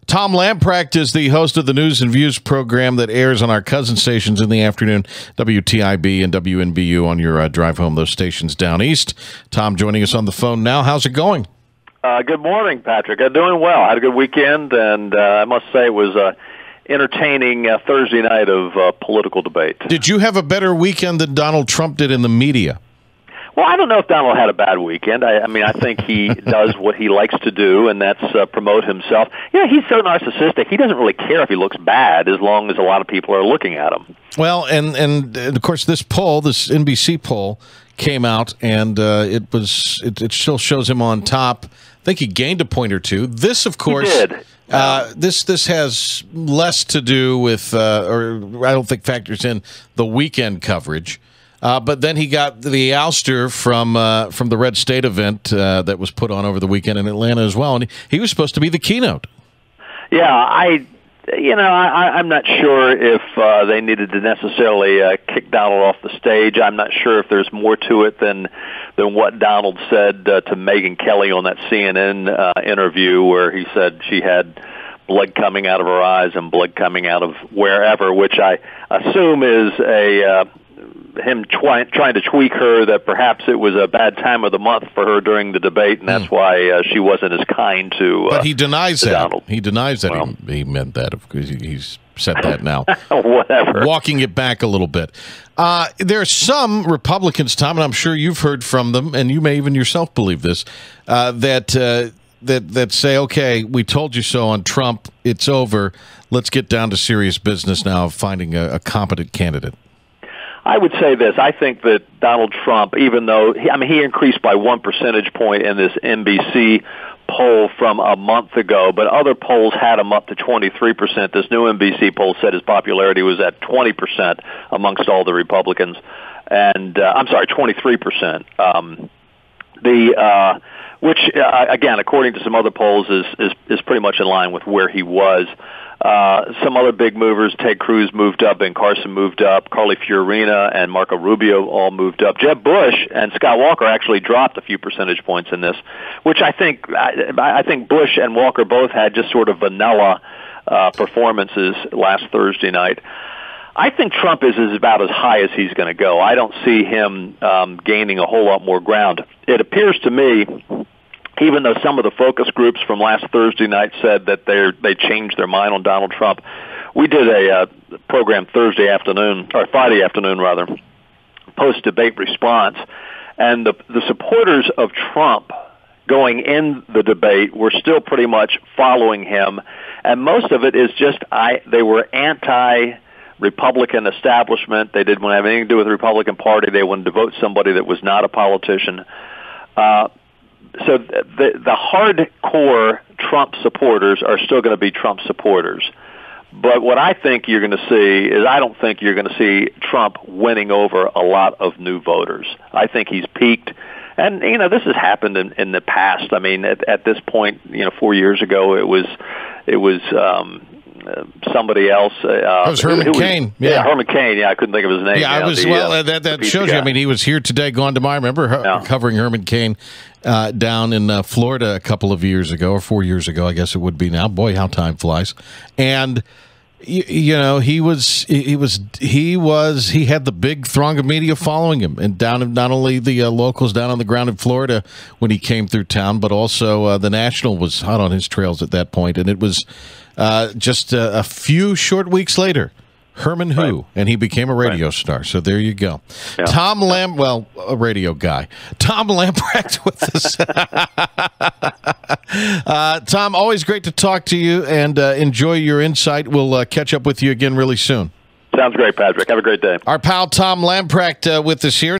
Tom Lamprecht is the host of the News and Views program that airs on our cousin stations in the afternoon, WTIB and WNBU on your drive home, those stations down east. Tom joining us on the phone now. How's it going? Good morning, Patrick. I'm doing well. I had a good weekend, and I must say it was entertaining Thursday night of political debate. Did you have a better weekend than Donald Trump did in the media? Well, I don't know if Donald had a bad weekend. I mean, I think he does what he likes to do, and that's promote himself. Yeah, he's so narcissistic. He doesn't really care if he looks bad as long as a lot of people are looking at him. Well, and of course, this poll, this NBC poll, came out, and it still shows him on top. I think he gained a point or two. This, of course, he did. This has less to do with, or I don't think factors in the weekend coverage. But then he got the ouster from the Red State event that was put on over the weekend in Atlanta as well, and he was supposed to be the keynote. Yeah, I'm not sure if they needed to necessarily kick Donald off the stage. I'm not sure if there's more to it than what Donald said to Megyn Kelly on that CNN interview, where he said she had blood coming out of her eyes and blood coming out of wherever, which I assume is him trying to tweak her that perhaps it was a bad time of the month for her during the debate, and that's why she wasn't as kind to But he denies that. Donald. He denies that he meant that, because he's said that now. Whatever. Walking it back a little bit. There are some Republicans, Tom, and I'm sure you've heard from them, and you may even yourself believe this, that say, okay, we told you so on Trump, it's over, let's get down to serious business now of finding a competent candidate. I would say this. I think that Donald Trump, even though he increased by 1 percentage point in this NBC poll from a month ago, but other polls had him up to 23%. This new NBC poll said his popularity was at 20% amongst all the Republicans, and 23%. Which again, according to some other polls, is pretty much in line with where he was. Some other big movers: Ted Cruz moved up, Ben Carson moved up, Carly Fiorina and Marco Rubio all moved up. Jeb Bush and Scott Walker actually dropped a few percentage points in this, which I think Bush and Walker both had just sort of vanilla performances last Thursday night. I think Trump is about as high as he's going to go. I don't see him gaining a whole lot more ground. It appears to me, even though some of the focus groups from last Thursday night said that they changed their mind on Donald Trump, we did a program Friday afternoon, post-debate response, and the supporters of Trump going in the debate were still pretty much following him, and most of it is just they were anti-Republican establishment. They didn't want to have anything to do with the Republican Party. They wanted to vote somebody that was not a politician. So the hardcore Trump supporters are still going to be Trump supporters. But what I think you're going to see is I don't think you're going to see Trump winning over a lot of new voters. I think he's peaked. And, this has happened in the past. I mean, at this point, 4 years ago, it was somebody else. It was Herman Cain. Yeah, Herman Cain. Yeah, I couldn't think of his name. Yeah, that shows you. I mean, he was here today, gone tomorrow. I remember covering Herman Cain down in Florida a couple of years ago, or 4 years ago, I guess it would be now. Boy, how time flies. And he had the big throng of media following him, and not only the locals down on the ground in Florida when he came through town, but also the National was hot on his trails at that point. And it was just a few short weeks later, Herman Who, and he became a radio star. So there you go. Yeah. A radio guy. Tom Lamprecht with us. Tom, always great to talk to you, and enjoy your insight. We'll catch up with you again really soon. Sounds great, Patrick. Have a great day. Our pal Tom Lamprecht with us here.